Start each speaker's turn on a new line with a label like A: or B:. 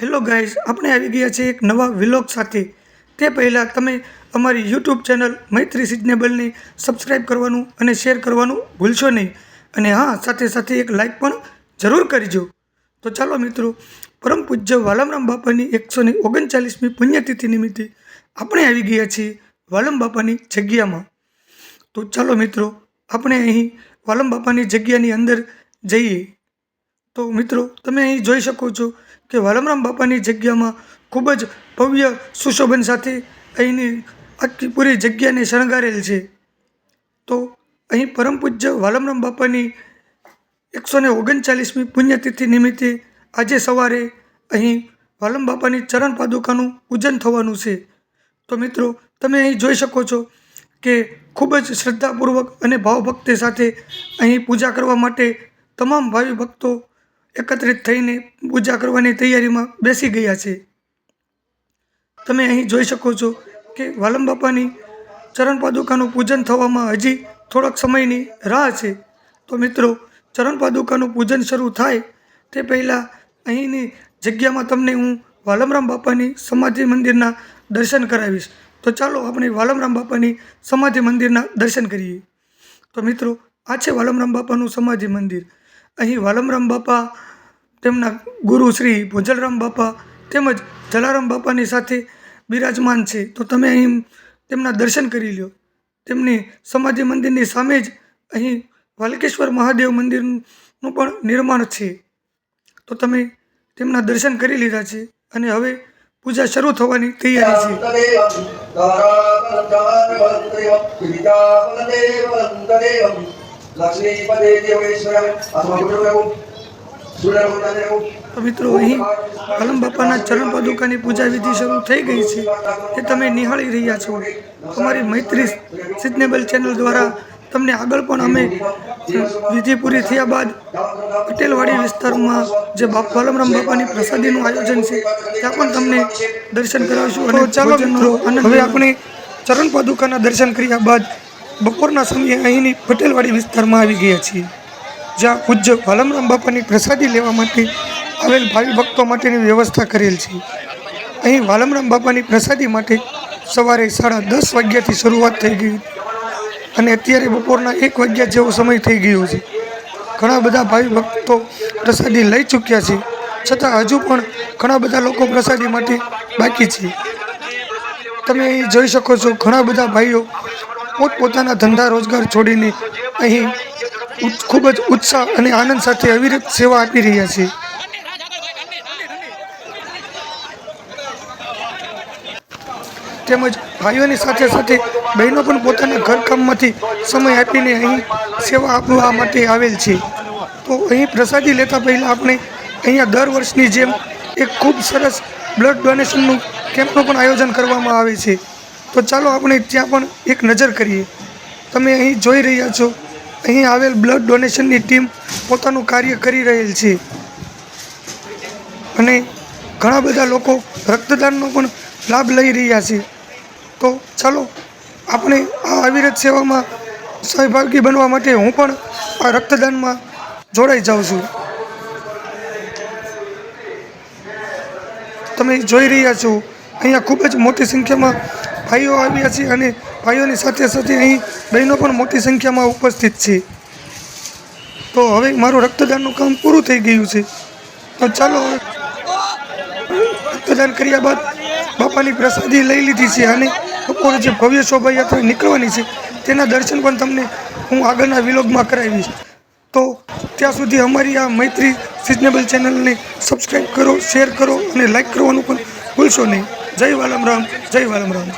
A: Hello guys, આપણે આવી ગયા છે એક નવા વિલોગ સાથે. તે પહેલાં તમે અમારી યુટ્યુબ ચેનલ મૈત્રી સિઝનેબલની સબસ્ક્રાઈબ કરવાનું અને શેર કરવાનું ભૂલશો નહીં. અને હા, સાથે સાથે એક લાઈક પણ જરૂર કરજો. તો ચાલો મિત્રો, પરમ પૂજ્ય વાલમરામ બાપાની 139મી પુણ્યતિથિ નિમિત્તે આપણે આવી ગયા છીએ વાલમ બાપાની જગ્યામાં. તો ચાલો મિત્રો, આપણે અહીં વાલમ બાપાની જગ્યાની અંદર જઈએ. તો મિત્રો, તમે અહીં જોઈ શકો છો કે વાલમરામ બાપાની જગ્યામાં ખૂબ જ ભવ્ય સુશોભન સાથે અહીંની આખી પૂરી જગ્યાને શણગારેલ છે. તો અહીં પરમ પૂજ્ય વાલમરામ બાપાની 139મી પુણ્યતિથિ નિમિત્તે આજે સવારે અહીં વાલમ બાપાની ચરણ પાદુકાનું પૂજન થવાનું છે. તો મિત્રો, તમે અહીં જોઈ શકો છો કે ખૂબ જ શ્રદ્ધાપૂર્વક અને ભાવભક્તિ સાથે અહીં પૂજા કરવા માટે તમામ ભાવિ ભક્તો એકત્રિત થઈને પૂજા કરવાની તૈયારીમાં બેસી ગયા છે. તમે અહીં જોઈ શકો છો કે વાલમ બાપાની ચરણ પાદુકાનું પૂજન થવામાં હજી થોડોક સમયની રાહ છે. તો મિત્રો, ચરણ પાદુકાનું પૂજન શરૂ થાય તે પહેલાં અહીંની જગ્યામાં તમને હું વાલમરામ બાપાની સમાધિ મંદિરના દર્શન કરાવીશ. તો ચાલો આપણે વાલમરામ બાપાની સમાધિ મંદિરના દર્શન કરીએ. તો મિત્રો, આ છે વાલમરામ બાપાનું સમાધિ મંદિર. અહીં વાલમરામ બાપા, તેમના ગુરુ શ્રી ભોજલરામ બાપા તેમજ જલારામ બાપાની સાથે બિરાજમાન છે. તો તમે અહીં તેમના દર્શન કરી લો. તેમની સમાધિ મંદિરની સામે જ અહીં વાલકેશ્વર મહાદેવ મંદિરનું પણ નિર્માણ છે. તો તમે તેમના દર્શન કરી લીધા છે અને હવે પૂજા શરૂ થવાની તૈયારી છે. તો મિત્રો, અહીં વાલમ બાપાના ચરણ પાદુકાની પૂજા વિધિ શરૂ થઈ ગઈ છે. એ તમે નિહાળી રહ્યા છો. અમારી મૈત્રી સિઝનેબલ ચેનલ દ્વારા તમને આગળ પણ અમે વિધિ પૂરી થયા બાદ પટેલવાડી વિસ્તારમાં જે વાલમરામ બાપાની પ્રસાદીનું આયોજન છે ત્યાં પણ તમને દર્શન કરાવીશું. અને ચાલો મિત્રો, હવે આપણે ચરણ પાદુકાના દર્શન કર્યા બાદ બપોરના સમયે અહીંની પટેલવાડી વિસ્તારમાં આવી ગયા છીએ, જ્યાં પૂજ્ય વાલમરામ બાપાની પ્રસાદી લેવા માટે આવેલ ભાવિ ભક્તો માટેની વ્યવસ્થા કરેલ છે. અહીં વાલમરામ બાપાની પ્રસાદી માટે સવારે 10:30 વાગ્યાથી શરૂઆત થઈ ગઈ અને અત્યારે બપોરના 1 વાગ્યા જેવો સમય થઈ ગયો છે. ઘણા બધા ભાવિ ભક્તો પ્રસાદી લઈ ચૂક્યા છે, છતાં હજુ પણ ઘણા બધા લોકો પ્રસાદી માટે બાકી છે. તમે અહીં જોઈ શકો છો, ઘણા બધા ભાઈઓ પોતપોતાના ધંધા રોજગાર છોડીને અહીં ખૂબ જ ઉત્સાહ અને આનંદ સાથે અવિરત સેવા આપી રહ્યા છે. તેમજ ભાઈઓની સાથે સાથે બહેનો પણ પોતાના ઘરકામમાંથી સમય આપીને અહીં સેવા આપવા માટે આવેલ છે. તો અહીં પ્રસાદી લેતા પહેલાં આપણે અહીંયા દર વર્ષની જેમ એક ખૂબ સરસ બ્લડ ડોનેશનનું કેમ્પનું પણ આયોજન કરવામાં આવે છે. તો ચાલો આપણે ત્યાં પણ એક નજર કરીએ. તમે અહીં જોઈ રહ્યા છો, અહીં આવેલ બ્લડ ડોનેશનની ટીમ પોતાનું કાર્ય કરી રહેલ છે અને ઘણા બધા લોકો રક્તદાનનો પણ લાભ લઈ રહ્યા છે. તો ચાલો આપણે આ અવિરત સેવામાં સહભાગી બનવા માટે હું પણ આ રક્તદાનમાં જોડાઈ જાઉં છું. તમે જોઈ રહ્યા છો, અહીંયા ખૂબ જ મોટી સંખ્યામાં ભાઈઓ આવ્યા છે અને ભાઈઓની સાથે સાથે અહીં બહેનો પણ મોટી સંખ્યામાં ઉપસ્થિત છે. તો હવે મારું રક્તદાનનું કામ પૂરું થઈ ગયું છે. તો ચાલો, રક્તદાન કર્યા બાદ બાપાની પ્રસાદી લઈ લીધી છે અને બપોરે જે ભવ્ય શોભાયાત્રા નીકળવાની છે તેના દર્શન પણ તમને હું આગળના વિલોગમાં કરાવીશ. તો ત્યાં સુધી અમારી આ મૈત્રી સિઝનેબલ ચેનલને સબસ્ક્રાઈબ કરો, શેર કરો અને લાઈક કરવાનું પણ ભૂલશો નહીં. જય વાલમરામ, જય વાલમરામ.